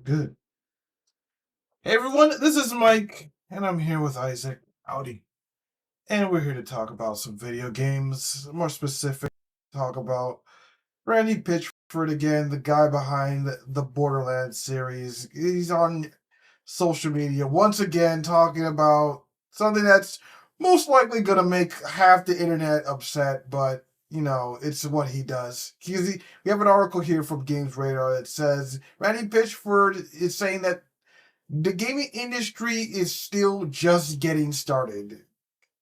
Good. Hey everyone, this is Mike, and I'm here with Isaac. Howdy. And we're here to talk about some video games. More specific, talk about Randy Pitchford again, the guy behind the Borderlands series. He's on social media once again talking about something that's most likely going to make half the internet upset, but it's what he does. We have an article here from Games Radar that says Randy Pitchford is saying that the gaming industry is still just getting started.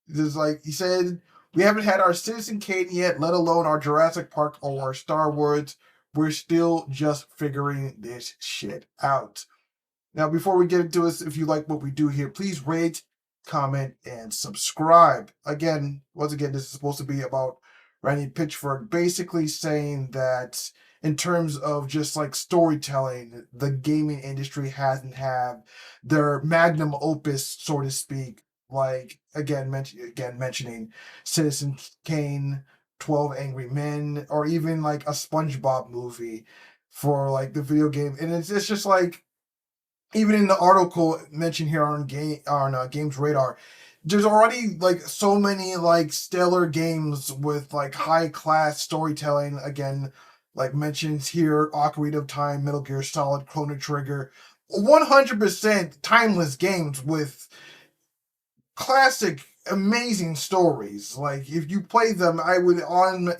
There's like he said, we haven't had our Citizen Kane yet, let alone our Jurassic Park or our Star Wars. We're still just figuring this shit out. Now, before we get into this, if you like what we do here, please rate, comment, and subscribe. Once again, this is supposed to be about Randy Pitchford basically saying that in terms of just like storytelling, the gaming industry hasn't had their magnum opus, so to speak. Like mentioning Citizen Kane, 12 Angry Men, or even like a SpongeBob movie for like the video game, and it's just like even in the article mentioned here on Games Radar, there's already like so many like stellar games with like high class storytelling. Again, like mentions here, Ocarina of Time, Metal Gear Solid, Chrono Trigger, 100% timeless games with classic, amazing stories. Like if you play them, I would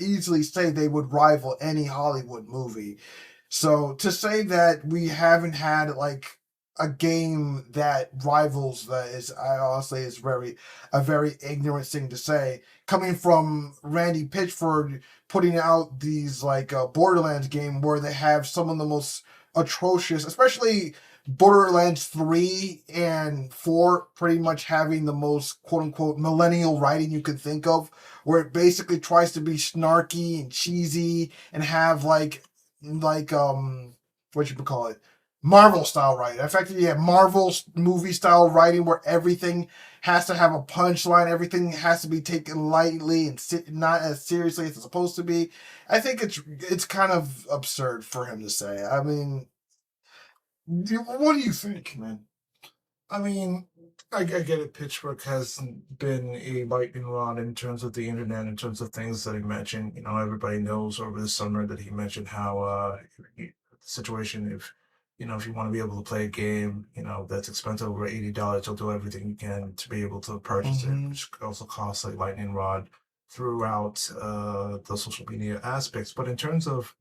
easily say they would rival any Hollywood movie. So to say that we haven't had like a game that rivals that is, I honestly, is a very ignorant thing to say coming from Randy Pitchford putting out these like Borderlands game where they have some of the most atrocious, especially Borderlands 3 and 4 pretty much having the most quote unquote millennial writing you could think of, where it basically tries to be snarky and cheesy and have what you would call it, Marvel style writing. Effectively, yeah, Marvel movie style writing where everything has to have a punchline, everything has to be taken lightly and not as seriously as it's supposed to be. I think it's kind of absurd for him to say. I mean, what do you think, man? I mean, I get it. Pitchfork has been a lightning rod in terms of the internet, in terms of things that he mentioned. Everybody knows over the summer that he mentioned how the situation, if you want to be able to play a game, that's expensive over $80, he'll do everything you can to be able to purchase it, which also costs like lightning rod throughout the social media aspects. But in terms of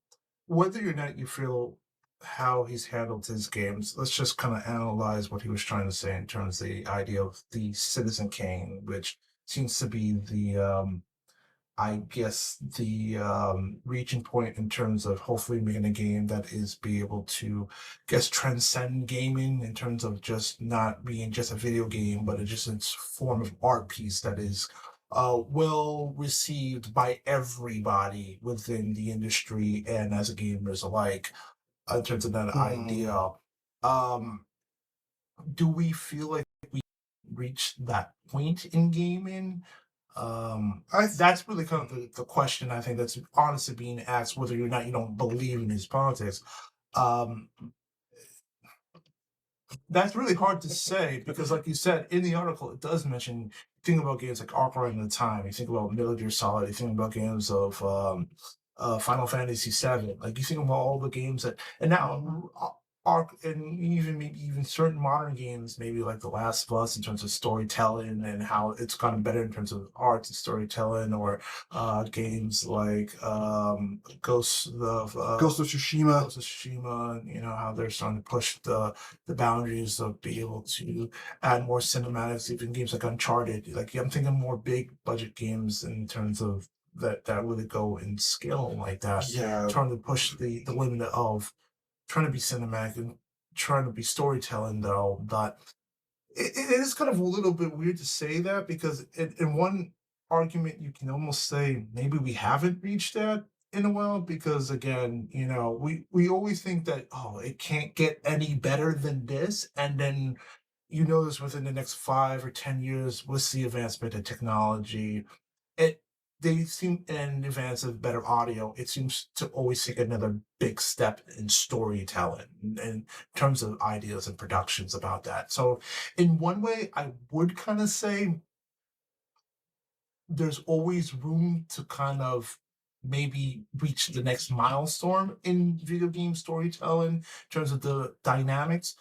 whether or not you feel how he's handled his games, let's just kind of analyze what he was trying to say in terms of the idea of the Citizen Kane, which seems to be I guess, the reaching point in terms of hopefully making a game that is be able to, guess, transcend gaming in terms of just not being just a video game, but it's just a form of art piece that is well received by everybody within the industry and as a gamers alike in terms of that idea. Um, do we feel like we reached that point in gaming? That's really kind of the question I think that's honestly being asked, whether or not you don't believe in his politics. Um, that's really hard to say because, like you said in the article, it does mention. Think about games like Ocarina of Time. You think about Metal Gear Solid. You think about games of Final Fantasy VII. Like you think about all the games that, and now Arc, and even maybe even certain modern games, maybe like The Last of Us, in terms of storytelling and how it's gotten better in terms of art and storytelling, or games like Ghost of Tsushima. Ghost of Tsushima. How they're starting to push the boundaries of being able to add more cinematics, even games like Uncharted. Like I'm thinking more big budget games in terms of that really go in scale like that. Yeah. Trying to push the limit of trying to be cinematic and trying to be storytelling, though. But it is kind of a little bit weird to say that because in one argument you can almost say maybe we haven't reached that in a while, because again, we always think that, oh, it can't get any better than this, and then this within the next 5 or 10 years with the advancement of technology, it they seem, in advance of better audio, it seems to always take another big step in storytelling in terms of ideas and productions about that. So, in one way, I would kind of say there's always room to kind of maybe reach the next milestone in video game storytelling in terms of the dynamics.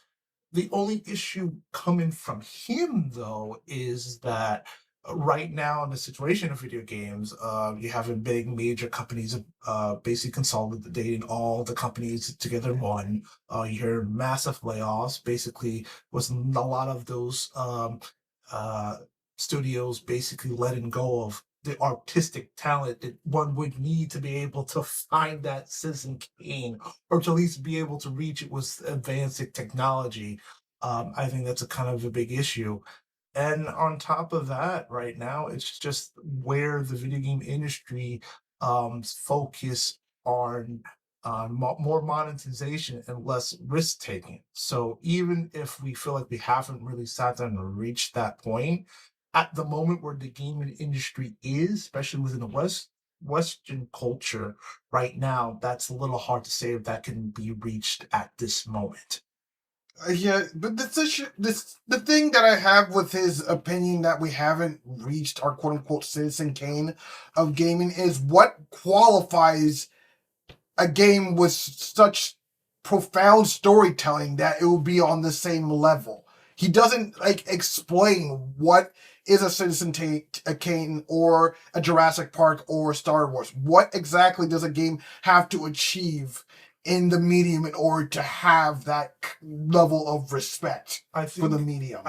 The only issue coming from him, though, is that right now in the situation of video games, you have a big major companies basically consolidating all the companies together in one. You hear massive layoffs. Basically, was a lot of those uh, studios basically letting go of the artistic talent that one would need to be able to find that Citizen Kane, or to at least be able to reach it with advanced technology. I think that's a kind of a big issue. And on top of that, right now, it's just where the video game industry focus on more monetization and less risk taking. So even if we feel like we haven't really sat down and reached that point, at the moment where the gaming industry is, especially within the Western culture right now, that's a little hard to say if that can be reached at this moment. Yeah, but the thing that I have with his opinion that we haven't reached our quote unquote Citizen Kane of gaming is what qualifies a game with such profound storytelling that it will be on the same level. He doesn't like explain what is a a Kane or a Jurassic Park or Star Wars. What exactly does a game have to achieve in the medium in order to have that level of respect for the medium?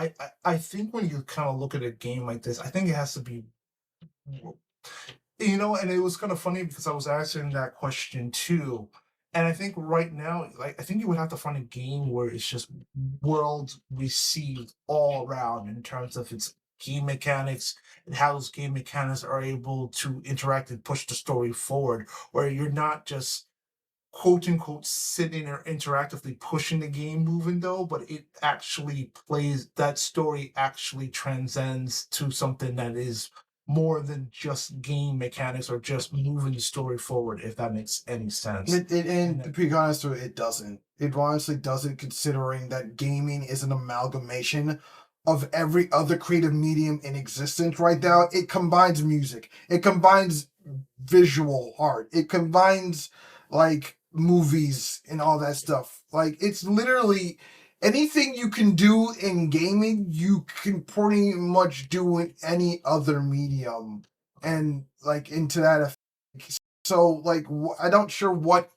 I think when you kind of look at a game like this, I think it has to be, and it was kind of funny because I was asking that question too. And I think right now, like, I think you would have to find a game where it's just world received all around in terms of its game mechanics and how those game mechanics are able to interact and push the story forward, where you're not just quote unquote sitting or interactively pushing the game moving though, but it actually plays, that story actually transcends to something that is more than just game mechanics or just moving the story forward, if that makes any sense. And to be honest with it doesn't. It honestly doesn't, considering that gaming is an amalgamation of every other creative medium in existence right now. It combines music, it combines visual art, it combines like movies and all that stuff. Like it's literally anything you can do in gaming, you can pretty much do in any other medium. And like into that effect. So like I don't sure what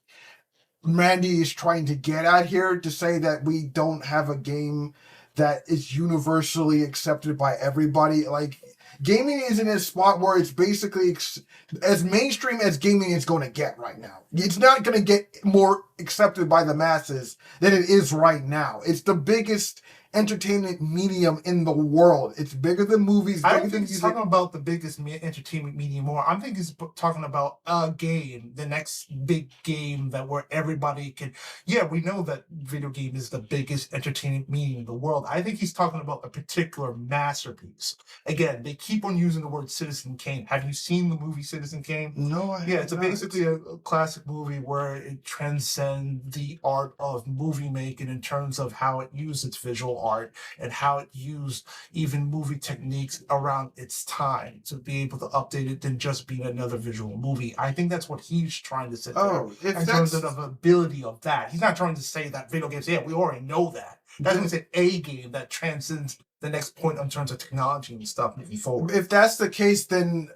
Randy is trying to get at here to say that we don't have a game that is universally accepted by everybody. Like gaming is in a spot where it's basically as mainstream as gaming is going to get right now. It's not going to get more accepted by the masses than it is right now. It's the biggest entertainment medium in the world. It's bigger than movies. I don't think he's talking about the biggest entertainment medium more. I think he's talking about a game, the next big game that where everybody can. Yeah, we know that video game is the biggest entertainment medium in the world. I think he's talking about a particular masterpiece. Again, they keep on using the word Citizen Kane. Have you seen the movie Citizen Kane? No, I Yeah, have it's not. basically a classic movie where it transcends the art of movie making in terms of how it used its visual art and how it used even movie techniques around its time to be able to update it than just being another visual movie. I think that's what he's trying to say there in terms of the ability of that. He's not trying to say that video games, yeah, we already know that. That's going to say a game that transcends the next point in terms of technology and stuff moving forward. If that's the case, then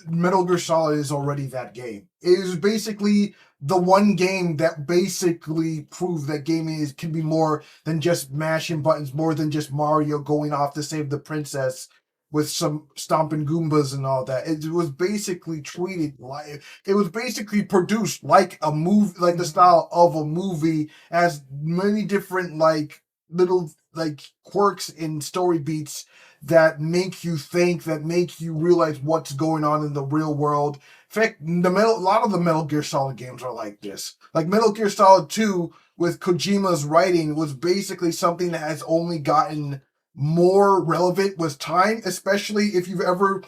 Metal Gear Solid is already that game. It is basically the one game that basically proved that gaming can be more than just mashing buttons, more than just Mario going off to save the princess with some stomping Goombas and all that. It was basically treated like it was basically produced like a movie, like the style of a movie, as many different like little like quirks and story beats that make you think, that make you realize what's going on in the real world. In fact, a lot of the Metal Gear Solid games are like this. Like Metal Gear Solid 2 with Kojima's writing was basically something that has only gotten more relevant with time, especially if you ever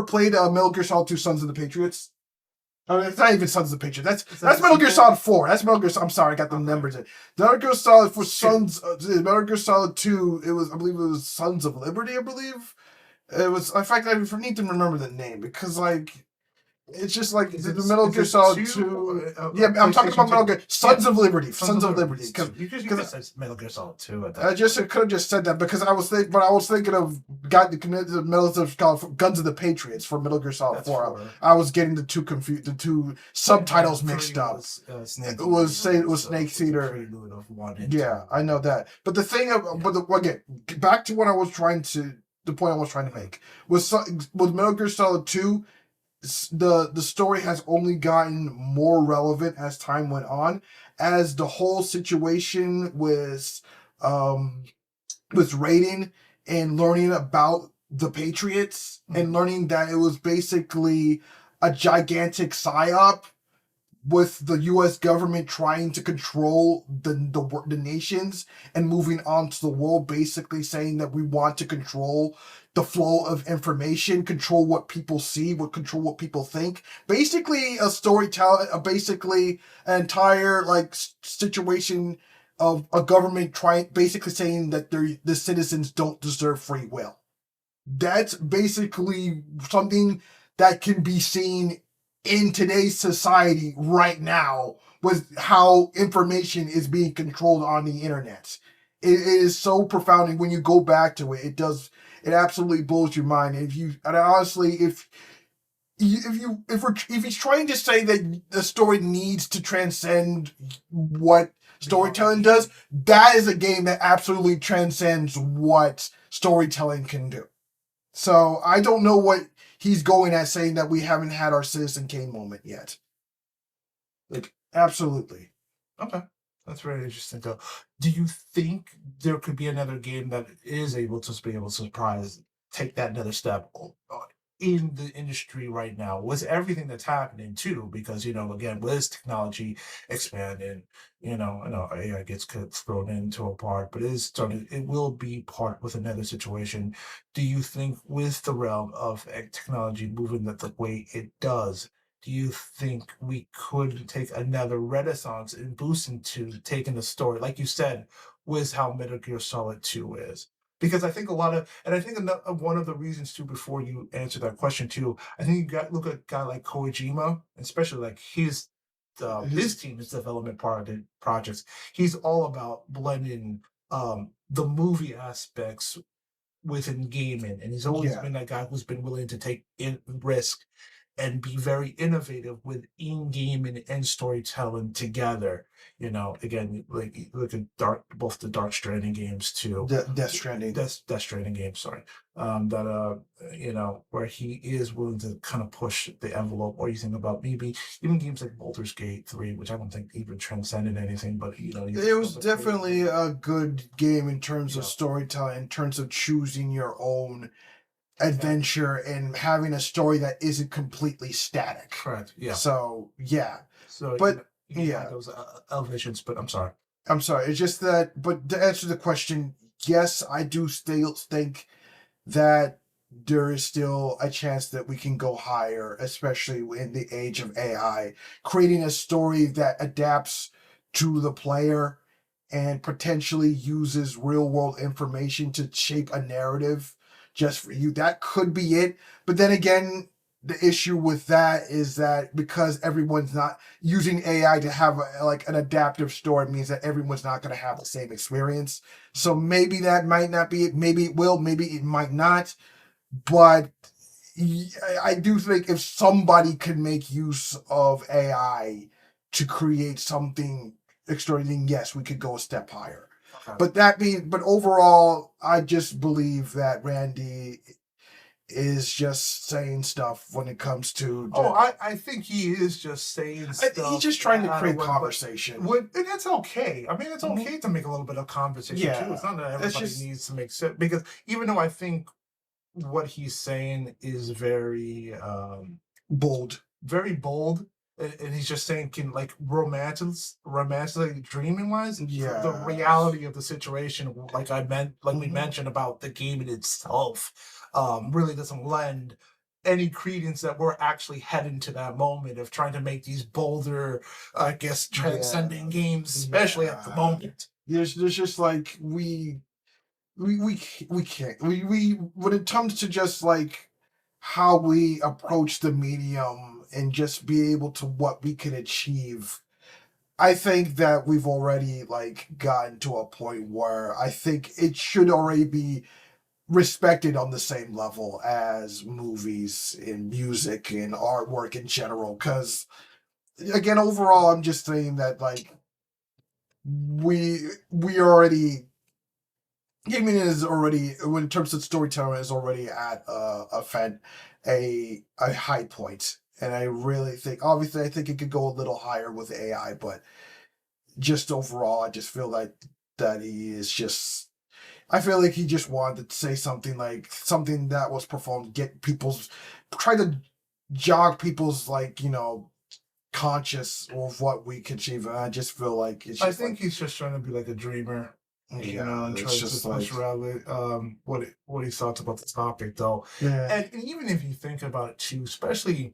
played Metal Gear Solid 2 Sons of the Patriots. I mean, it's not even Sons of the Patriots. That's Metal Gear Solid 4. That's Metal Gear. I'm sorry, I got the numbers in. Metal Gear Solid for Sons. Metal Gear Solid 2. I believe it was Sons of Liberty. I believe it was. In fact, I need to remember the name because it's just like the Metal Gear Solid 2. Yeah, I'm talking about Metal Gear Sons of Liberty. Sons of Liberty. Because said Metal Gear Solid 2 at that. I could have just said that because I was thinking of the Metal Gear Solid Guns of the Patriots for Metal Gear Solid 4. I was getting the two subtitles mixed up. It was Snake Eater. Yeah, I know that. But again, back to what I was trying to. The point I was trying to make with Metal Gear Solid 2. The story has only gotten more relevant as time went on, as the whole situation with Raiden and learning about the Patriots and learning that it was basically a gigantic psyop with the U.S. government trying to control the nations and moving on to the world, basically saying that we want to control the flow of information, control what people see, control what people think. Basically, a storytelling, basically an entire situation of a government basically saying that the citizens don't deserve free will. That's basically something that can be seen in today's society right now with how information is being controlled on the internet. It is so profound, and when you go back to it, it absolutely blows your mind. If he's trying to say that the story needs to transcend what storytelling does, that is a game that absolutely transcends what storytelling can do. So I don't know what he's going at saying that we haven't had our Citizen Kane moment yet. Absolutely. Okay. That's very interesting, though. Do you think there could be another game that is able to surprise, take that another step in the industry right now with everything that's happening too? Because again, with technology expanding, I know AI gets thrown into a part, but it will be part with another situation. Do you think with the realm of technology moving the way it does? Do you think we could take another renaissance and boost into taking the story, like you said, with how Metal Gear Solid 2 is? Because I think I think one of the reasons too, before you answer that question too, I think you got look at a guy like Kojima, especially like his team's development part of the projects. He's all about blending the movie aspects within gaming, and he's always been that guy who's been willing to take risk and be very innovative with in-game and storytelling together. Again, like look at both the Dark Stranding games too. Death Stranding. Death Stranding games, sorry. Where he is willing to kind of push the envelope, or you think about maybe even games like Baldur's Gate 3, which I don't think even transcended anything, but it was definitely a good game in terms of storytelling, in terms of choosing your own adventure and having a story that isn't completely static. Correct. Yeah. So yeah. So but those elevations. But I'm sorry. It's just that. But to answer the question, yes, I do still think that there is still a chance that we can go higher, especially in the age of AI, creating a story that adapts to the player and potentially uses real world information to shape a narrative just for you. That could be it. But then again, the issue with that is that because everyone's not using AI to have an adaptive story, means that everyone's not going to have the same experience. So maybe that might not be it. Maybe it will. Maybe it might not. But I do think if somebody could make use of AI to create something extraordinary, yes, we could go a step higher. Okay. But overall, I just believe that Randy is just saying stuff when it comes to. I think he is just saying stuff. He's just trying to create conversation. And that's okay. I mean, it's okay to make a little bit of conversation too. It's not that everybody needs to make sense, because even though I think what he's saying is very bold. Very bold. and he's just thinking like romantically dreaming wise. Yeah. The reality of the situation, like we mentioned about the game in itself, really doesn't lend any credence that we're actually heading to that moment of trying to make these bolder, I guess, transcending games, especially at the moment. There's just like we can't we when it comes to just like how we approach the medium and just be able to what we can achieve. I think that we've already like gotten to a point where I think it should already be respected on the same level as movies and music and artwork in general. Because again, overall, I'm just saying that like we already gaming is already, when in terms of storytelling, is already at a high point, and I really think, obviously, I think it could go a little higher with AI, but just overall, I just feel like that he is just. I feel like he just wanted to say something like something that was performed, get people's, try to jog people's like conscious of what we can achieve. And I just feel like it's. I Just think like, he's just trying to be like a dreamer. yeah, And it's tries just to push like around what he thought about the topic, though. yeah. And even if you think about it too, especially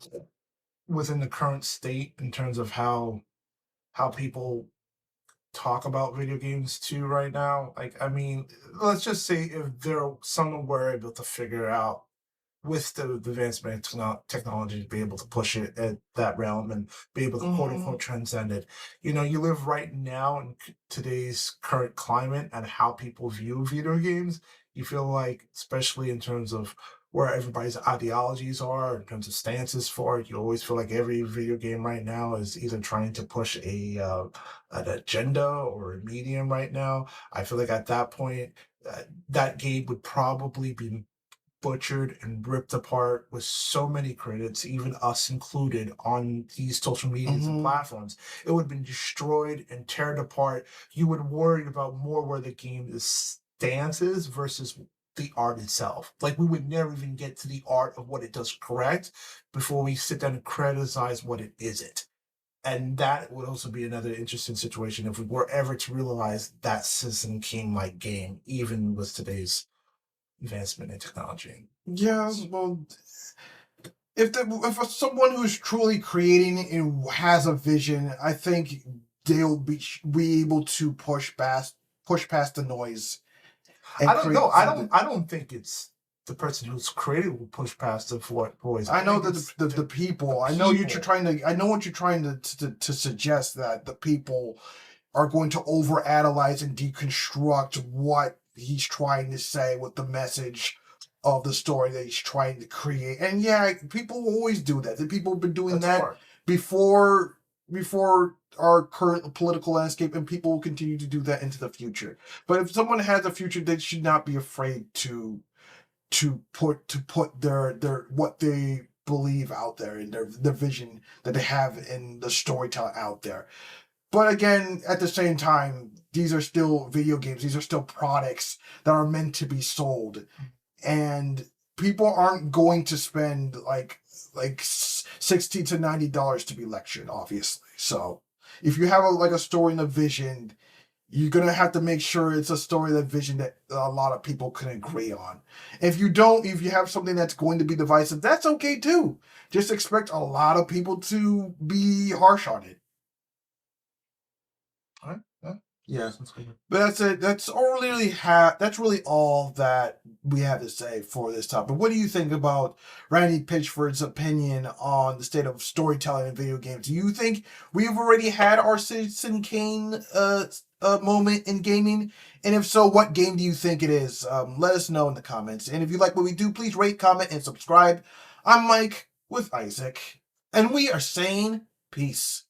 within the current state in terms of how people talk about video games too right now. Like, I mean, let's just say if there someone were able to figure out with the advancement of technology to be able to push it at that realm and be able to quote unquote transcend it. You live right now in today's current climate and how people view video games. You feel like, especially in terms of where everybody's ideologies are, in terms of stances for it, you always feel like every video game right now is either trying to push an agenda or a medium right now. I feel like at that point, that game would probably be butchered and ripped apart with so many critics, even us included, on these social medias and platforms. It would have been destroyed and torn apart. You would worry about more where the game's stance is versus the art itself. Like, we would never even get to the art of what it does correct before we sit down and criticize what it isn't. And that would also be another interesting situation if we were ever to realize that Citizen King like game, even with today's advancement in technology. Yeah, well, if someone who's truly creating and has a vision, I think they'll be able to push past the noise. I don't know. I don't think it's the person who's created will push past the voice. I know that the people. I know you're trying to. I know what you're trying to suggest, that the people are going to overanalyze and deconstruct what he's trying to say with the message of the story that he's trying to create. And yeah, people always do that. The people have been doing that before our current political landscape, and people will continue to do that into the future. But if someone has a future, they should not be afraid to put their what they believe out there, and their vision that they have in the storytelling out there. But again, at the same time, these are still video games. These are still products that are meant to be sold, and people aren't going to spend like $60 to $90 to be lectured, obviously. So if you have a story and a vision, you're gonna have to make sure it's a story, that vision that a lot of people can agree on. If you don't, if you have something that's going to be divisive, that's okay too. Just expect a lot of people to be harsh on it. All right. Yeah, but that's it. That's really all that we have to say for this topic. What do you think about Randy Pitchford's opinion on the state of storytelling in video games? Do you think we've already had our Citizen Kane moment in gaming? And if so, what game do you think it is? Let us know in the comments. And if you like what we do, please rate, comment, and subscribe. I'm Mike with Isaac, and we are saying peace.